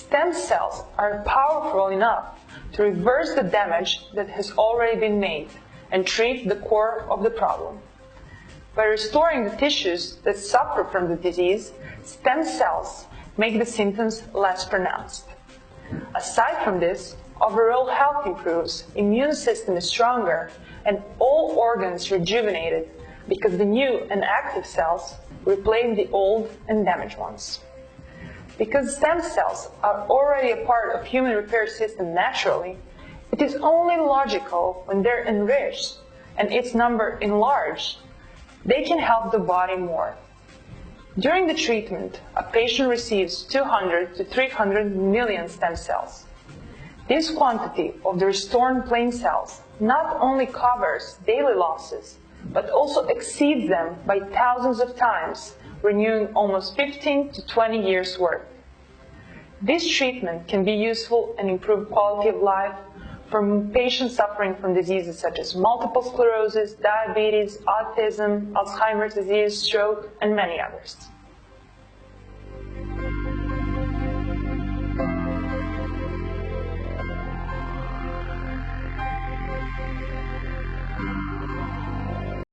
Stem cells are powerful enough to reverse the damage that has already been made and treat the core of the problem. By restoring the tissues that suffer from the disease, stem cells make the symptoms less pronounced. Aside from this, overall health improves, immune system is stronger, and all organs rejuvenated because the new and active cells replace the old and damaged ones. Because stem cells are already a part of human repair system naturally, it is only logical when they're enriched and its number enlarged, they can help the body more. During the treatment, a patient receives 200 to 300 million stem cells. This quantity of the restored plain cells not only covers daily losses, but also exceeds them by thousands of times, renewing almost 15 to 20 years' worth. This treatment can be useful and improve quality of life for patients suffering from diseases such as multiple sclerosis, diabetes, autism, Alzheimer's disease, stroke, and many others.